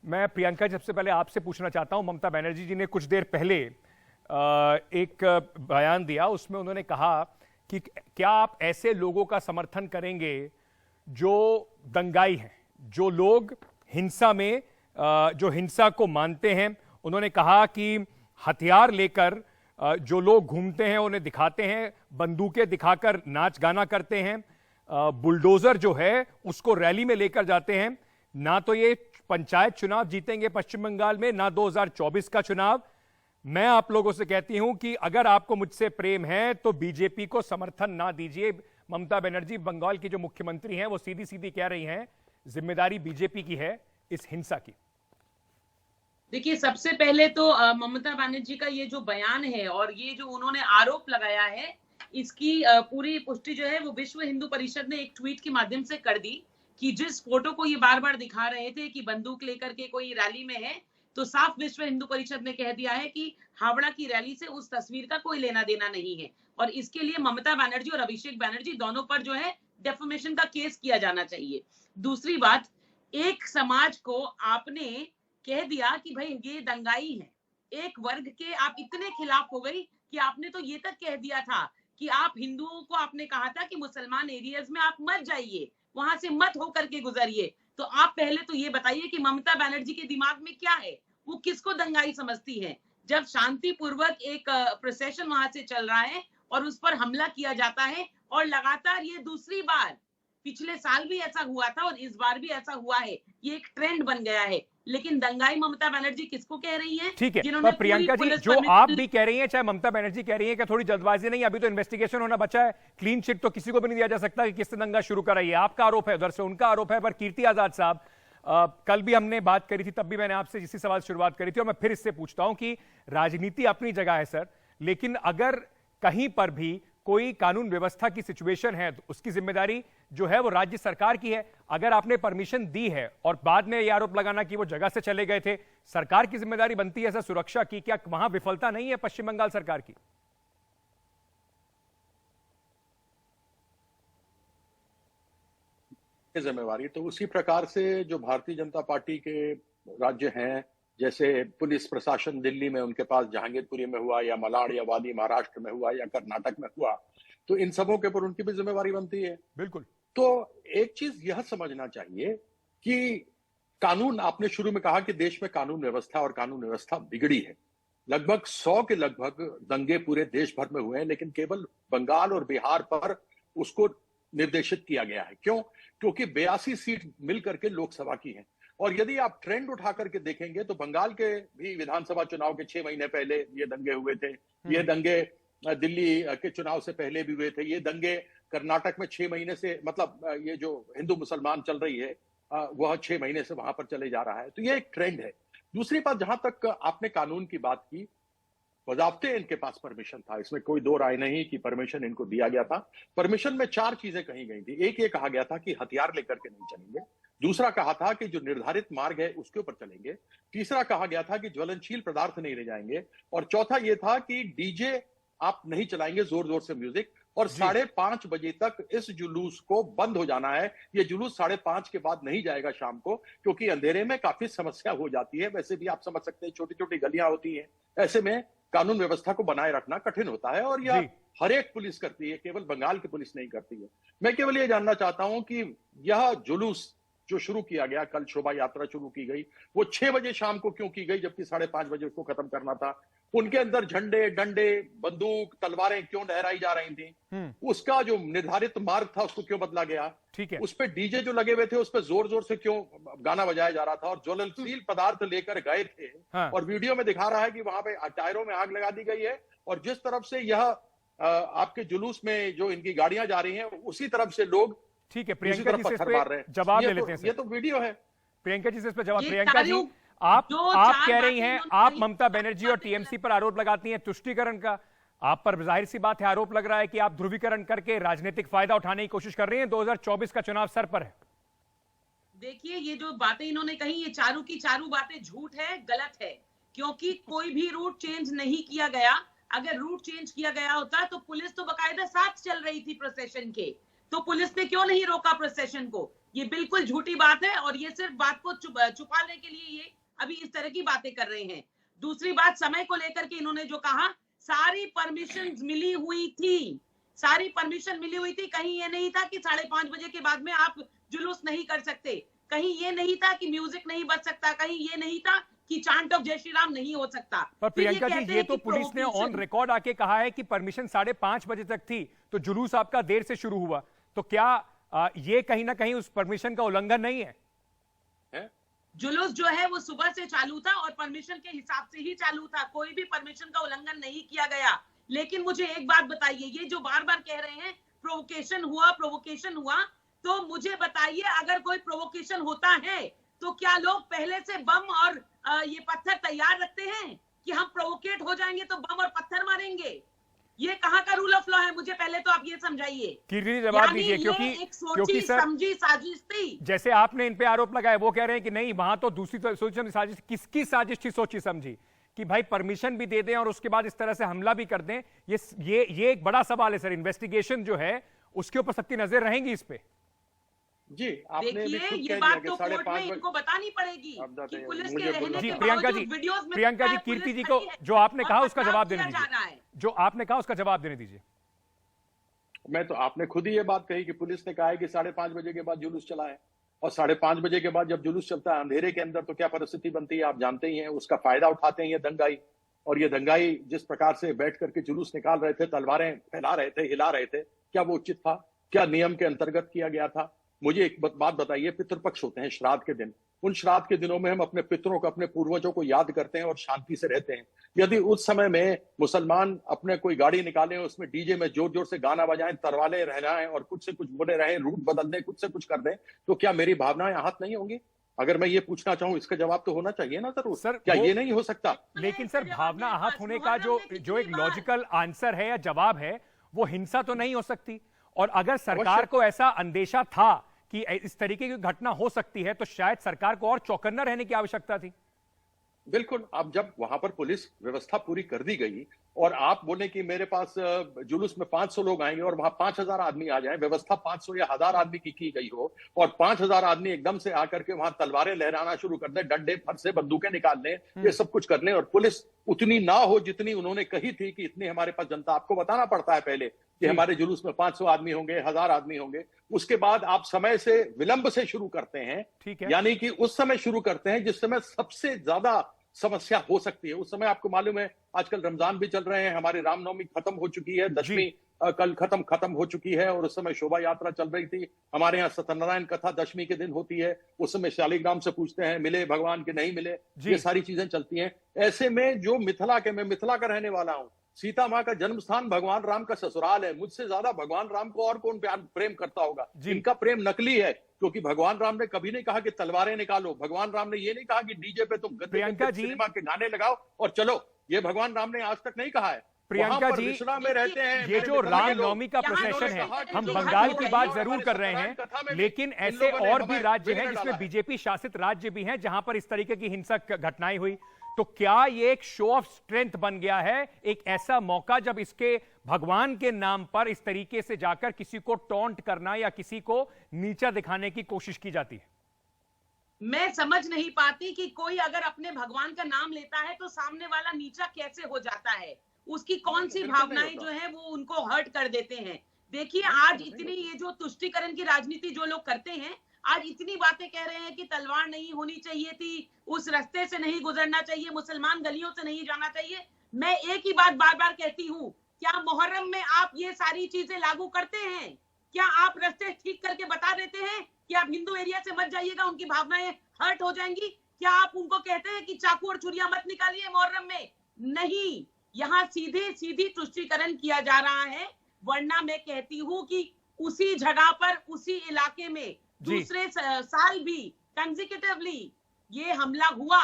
मैं प्रियंका जी सबसे पहले आपसे पूछना चाहता हूं, ममता बनर्जी जी ने कुछ देर पहले एक बयान दिया, उसमें उन्होंने कहा कि क्या आप ऐसे लोगों का समर्थन करेंगे जो दंगाई हैं, जो लोग हिंसा में जो हिंसा को मानते हैं। उन्होंने कहा कि हथियार लेकर जो लोग घूमते हैं, उन्हें दिखाते हैं, बंदूकें दिखाकर नाच गाना करते हैं, बुलडोजर जो है उसको रैली में लेकर जाते हैं। ना तो ये पंचायत चुनाव जीतेंगे पश्चिम बंगाल में, ना 2024 का चुनाव। मैं आप लोगों से कहती हूं कि अगर आपको मुझसे प्रेम है तो बीजेपी को समर्थन ना दीजिए। ममता बनर्जी बंगाल की जो मुख्यमंत्री हैं वो सीधी सीधी कह रही हैं जिम्मेदारी बीजेपी की है इस हिंसा की। देखिए, सबसे पहले तो ममता बनर्जी का ये जो बयान है और ये जो उन्होंने आरोप लगाया है, इसकी पूरी पुष्टि जो है वो विश्व हिंदू परिषद ने एक ट्वीट के माध्यम से कर दी कि जिस फोटो को ये बार बार दिखा रहे थे कि बंदूक लेकर के कोई रैली में है, तो साफ विश्व हिंदू परिषद ने कह दिया है कि हावड़ा की रैली से उस तस्वीर का कोई लेना देना नहीं है और इसके लिए ममता बनर्जी और अभिषेक बनर्जी दोनों पर जो है डेफेमेशन का केस किया जाना चाहिए। दूसरी बात, एक समाज को आपने कह दिया कि भाई ये दंगाई है, एक वर्ग के आप इतने खिलाफ हो गई कि आपने तो ये तक कह दिया था कि आप हिंदुओं को आपने कहा था कि मुसलमान एरियाज में आप मत जाइए, वहां से मत होकर के गुजरिए। तो आप पहले तो ये बताइए कि ममता बनर्जी के दिमाग में क्या है, वो किसको दंगाई समझती है? जब शांतिपूर्वक एक प्रोसेशन वहां से चल रहा है और उस पर हमला किया जाता है, और लगातार ये दूसरी बार, पिछले साल भी ऐसा हुआ था और इस बार भी ऐसा हुआ है, ये एक ट्रेंड बन गया है। लेकिन दंगाई ममता बनर्जी किसको कह रही हैं? ठीक है, पर प्रियंका जी जो आप भी कह रही हैं, चाहे ममता बनर्जी कह रही है कि थोड़ी जल्दबाजी नहीं, अभी तो इन्वेस्टिगेशन होना बचा है, क्लीन चिट तो किसी को भी नहीं दिया जा सकता कि किसने दंगा शुरू करा। है आपका आरोप है, उधर से उनका आरोप है। पर कीर्ति आजाद साहब, कल भी हमने बात करी थी, तब भी मैंने आपसे इसी सवाल शुरुआत करी थी और मैं फिर इससे पूछता हूं कि राजनीति अपनी जगह है सर, लेकिन अगर कहीं पर भी कोई कानून व्यवस्था की सिचुएशन है तो उसकी जिम्मेदारी जो है वो राज्य सरकार की है। अगर आपने परमिशन दी है और बाद में यह आरोप लगाना कि वो जगह से चले गए थे, सरकार की जिम्मेदारी बनती है सर सुरक्षा की। क्या वहां विफलता नहीं है पश्चिम बंगाल सरकार की? जिम्मेवारी तो उसी प्रकार से जो भारतीय जनता पार्टी के राज्य हैं, जैसे पुलिस प्रशासन दिल्ली में उनके पास जहांगीरपुरी में हुआ, या मलाड या वादी महाराष्ट्र में हुआ, या कर्नाटक में हुआ, तो इन सबों के ऊपर उनकी भी जिम्मेवारी बनती है। बिल्कुल। तो एक चीज यह समझना चाहिए कि कानून, आपने शुरू में कहा कि देश में कानून व्यवस्था और कानून व्यवस्था बिगड़ी है। लगभग 100 के लगभग दंगे पूरे देश भर में हुए हैं, लेकिन केवल बंगाल और बिहार पर उसको निर्देशित किया गया है। क्यों? क्योंकि 82 सीट मिलकर के लोकसभा की है। और यदि आप ट्रेंड उठा करके देखेंगे तो बंगाल के भी विधानसभा चुनाव के 6 महीने पहले ये दंगे हुए थे, ये दंगे दिल्ली के चुनाव से पहले भी हुए थे, ये दंगे कर्नाटक में 6 महीने से, मतलब ये जो हिंदू मुसलमान चल रही है वह 6 महीने से वहां पर चले जा रहा है। तो ये एक ट्रेंड है। दूसरी बात, जहां तक आपने कानून की बात की, बजाबते इनके पास परमिशन था, इसमें कोई दो राय नहीं कि परमिशन इनको दिया गया था। परमिशन में 4 चीजें कही गई थी। एक ये कहा गया था कि हथियार लेकर के नहीं चलेंगे, दूसरा कहा था कि जो निर्धारित मार्ग है उसके ऊपर चलेंगे, तीसरा कहा गया था कि ज्वलनशील पदार्थ नहीं ले जाएंगे, और चौथा ये था कि डीजे आप नहीं चलाएंगे, जोर जोर से म्यूजिक, और 5:30 बजे तक इस जुलूस को बंद हो जाना है। ये जुलूस 5:30 के बाद नहीं जाएगा शाम को, क्योंकि अंधेरे में काफी समस्या हो जाती है। वैसे भी आप समझ सकते हैं, छोटी छोटी गलियां होती हैं, ऐसे में कानून व्यवस्था को बनाए रखना कठिन होता है, और यह हर एक पुलिस करती है, केवल बंगाल की पुलिस नहीं करती है। मैं केवल ये जानना चाहता हूं कि यह जुलूस जो शुरू किया गया, कल शोभा यात्रा शुरू की गई, वो 6 बजे शाम को क्यों की गई, जबकि 5:30 बजे उसको खत्म करना था? उनके अंदर झंडे, डंडे, बंदूक, तलवारें क्यों लहराई जा रही थी? उसका जो निर्धारित मार्ग था उसको क्यों बदला गया? ठीक है। उस पे डीजे जो लगे हुए थे उस पे जोर जोर से क्यों गाना बजाया जा रहा था? और ज्वलनशील पदार्थ लेकर गए थे। और वीडियो में दिखा रहा है कि वहां पे टायरों में आग लगा दी गई है, और जिस तरफ से यह आपके जुलूस में जो इनकी गाड़ियां जा रही हैं, उसी तरफ से लोग, ठीक है, प्रियंका जी से इस पे जवाब ले लेते हैं। ये तो वीडियो है। प्रियंका जी से इस पे जवाब। प्रियंका जी, आप कह रही हैं, आप ममता बनर्जी और टीएमसी पर आरोप लगाती हैं तुष्टीकरण का। आप पर जाहिर सी बात है आरोप लग रहा है कि आप ध्रुवीकरण करके राजनीतिक फायदा उठाने की कोशिश कर रही हैं। 2024 का चुनाव सर पर है। देखिए, ये जो बातें इन्होंने कही, ये चारों की चारों बातें झूठ है, गलत है, क्योंकि कोई भी रूट चेंज नहीं किया गया। अगर रूट चेंज किया गया होता तो पुलिस तो बाकायदा साथ चल रही थी प्रोसेशन के, तो पुलिस ने क्यों नहीं रोका प्रोसेशन को? ये बिल्कुल झूठी बात है और ये सिर्फ बात को छुपाने के लिए ये अभी इस तरह की बातें कर रहे हैं। दूसरी बात, समय को लेकर के इन्होंने जो कहा, सारी परमिशन मिली हुई थी, सारी परमिशन मिली हुई थी। कहीं ये नहीं था कि 5:30 बजे के बाद में आप जुलूस नहीं कर सकते, कहीं ये नहीं था कि म्यूजिक नहीं बज सकता, कहीं ये नहीं था कि चांट ऑफ जय श्री राम नहीं हो सकता। पर प्रियंका जी, ये तो पुलिस ने provocation- ऑन रिकॉर्ड आके कहा है कि परमिशन 5:30 बजे तक थी, तो जुलूस आपका देर से शुरू हुआ, तो क्या ये कहीं ना कहीं उस परमिशन का उल्लंघन नहीं है? जुलूस जो है वो सुबह से चालू था और परमिशन के हिसाब से ही चालू था, कोई भी परमिशन का उल्लंघन नहीं किया गया। लेकिन मुझे एक बात बताइए, ये जो बार बार कह रहे हैं प्रोवोकेशन हुआ, तो मुझे बताइए, अगर कोई प्रोवोकेशन होता है तो क्या लोग पहले से बम और ये पत्थर तैयार रखते हैं कि हम प्रोवोकेट हो जाएंगे तो बम और पत्थर मारेंगे? ये कहाँ का रूल ऑफ लॉ है? मुझे पहले तो आप ये समझाइए। कीर्ति जी जवाब दीजिए, क्योंकि सर समझी साजिश थी। जैसे आपने इन पे आरोप लगाया, वो कह रहे हैं कि नहीं, वहां तो दूसरी सोची समझी साजिश। किसकी साजिश थी सोची समझी कि भाई परमिशन भी दे दें और उसके बाद इस तरह से हमला भी कर दें? ये एक बड़ा सवाल है सर। इन्वेस्टिगेशन जो है उसके ऊपर सबकी नजर रहेंगी इस पे। जी, आपने भी देखिए, खुद ये कह बात दिया तो कि 5:30 कोर्ट में इनको बतानी पड़ेगी कि पुलिस के रहने जी के प्रियंका जी, बावजूद वीडियोस में प्रियंका जी, पुलिस कीर्ति जी खड़ी को है जो आपने और कहा उसका पथराव जवाब देने किया जा रहा दीजिए, है। जो आपने कहा उसका जवाब देने दीजिए। मैं तो, आपने खुद ही ये बात कही कि पुलिस ने कहा है कि 5:30 बजे के बाद जुलूस चला है, और 5:30 बजे के बाद जब जुलूस चलता है अंधेरे के अंदर, तो क्या परिस्थिति बनती है आप जानते ही हैं। उसका फायदा उठाते हैं ये दंगाई, और ये दंगाई जिस प्रकार से बैठ करके जुलूस निकाल रहे थे, तलवारें फैला रहे थे, हिला रहे थे, क्या वो उचित था? क्या नियम के अंतर्गत किया गया था? मुझे एक बात बताइए, पितृपक्ष होते हैं श्राद्ध के दिन, उन श्राद्ध के दिनों में हम अपने पितरों को, अपने पूर्वजों को याद करते हैं और शांति से रहते हैं। यदि उस समय में मुसलमान अपने कोई गाड़ी निकालें, उसमें डीजे में जोर जोर से गाना बजाएं, तरवाले रहलाएं और कुछ से कुछ बोले रहें, रूट बदल दें, कुछ से कुछ कर दें, तो क्या मेरी भावनाएं आहत नहीं होंगी? अगर मैं ये पूछना चाहूं, इसका जवाब तो होना चाहिए ना जरूर। सर, क्या ये नहीं हो सकता? लेकिन सर, भावना आहत होने का जो एक लॉजिकल आंसर है या जवाब है, वो हिंसा तो नहीं हो सकती। और अगर सरकार को ऐसा अंदेशा था कि इस तरीके की घटना हो सकती है, तो शायद सरकार को और चौकन्ना रहने की आवश्यकता थी। बिल्कुल। अब जब वहां पर पुलिस व्यवस्था पूरी कर दी गई और आप बोले कि मेरे पास जुलूस में 500 लोग आएंगे और वहां 5000 आदमी आ जाएं, व्यवस्था 500 या 1000 आदमी की गई हो और 5000 आदमी एकदम से आकर के वहां तलवारें लहराना शुरू कर दें, डंडे फरसे बंदूकें निकाल लें, ये सब कुछ कर लें, और पुलिस उतनी ना हो जितनी उन्होंने कही थी कि इतनी हमारे पास जनता, आपको बताना पड़ता है पहले कि हमारे जुलूस में 500 आदमी होंगे, 1000 आदमी होंगे, उसके बाद आप समय से विलंब से शुरू करते हैं। ठीक है, यानी कि उस समय शुरू करते हैं जिस समय सबसे ज्यादा समस्या हो सकती है। उस समय आपको मालूम है आजकल रमजान भी चल रहे हैं, हमारी रामनवमी खत्म हो चुकी है, दशमी कल खत्म हो चुकी है, और उस समय शोभा यात्रा चल रही थी। हमारे यहाँ सत्यनारायण कथा दशमी के दिन होती है, उस समय शालिग्राम से पूछते हैं मिले भगवान के नहीं मिले, ये सारी चीजें चलती हैं। ऐसे में जो मैं मिथिला का रहने वाला हूँ, सीता माँ का जन्म स्थान भगवान राम का ससुराल है, मुझसे ज्यादा भगवान राम को और कौन प्रेम करता होगा? इनका प्रेम नकली है, क्योंकि भगवान राम ने कभी नहीं कहा कि तलवारें निकालो, भगवान राम ने ये नहीं कहा कि डीजे पे तुम गद्दे सिनेमा के गाने लगाओ और चलो, ये भगवान राम ने आज तक नहीं कहा है। प्रियंका जी, में रहते हैं, ये जो रामनवमी का प्रोसेशन है, हम बंगाल की बात जरूर कर रहे हैं, लेकिन ऐसे और भी राज्य हैं जिसमें बीजेपी शासित राज्य भी हैं जहां पर इस तरीके की हिंसक घटनाएं हुई। तो क्या ये एक शो ऑफ स्ट्रेंथ बन गया है, एक ऐसा मौका जब इसके भगवान के नाम पर इस तरीके से जाकर किसी को टॉन्ट करना या किसी को नीचा दिखाने की कोशिश की जाती है? मैं समझ नहीं पाती कि कोई अगर अपने भगवान का नाम लेता है तो सामने वाला नीचा कैसे हो जाता है, उसकी कौन सी भावनाएं जो है वो उनको हर्ट कर देते हैं। देखिए, आज इतनी ये जो तुष्टीकरण की राजनीति जो लोग करते हैं, आज इतनी बातें कह रहे हैं कि तलवार नहीं होनी चाहिए थी, उस रास्ते से नहीं गुजरना चाहिए, मुसलमान गलियों से नहीं जाना चाहिए। मैं एक ही बात बार बार कहती हूँ, क्या मुहर्रम में आप ये सारी चीजें लागू करते हैं? क्या आप रास्ते ठीक करके बता देते हैं कि आप हिंदू एरिया से मत जाइएगा, उनकी भावनाएं हर्ट हो जाएंगी? क्या आप उनको कहते हैं कि चाकू और छुरियां मत निकालिए मुहर्रम में? नहीं, यहाँ सीधी तुष्टीकरण किया जा रहा है। वरना मैं कहती हूँ कि उसी जगह पर, उसी इलाके में दूसरे साल भी कंसेक्यूटिवली ये हमला हुआ।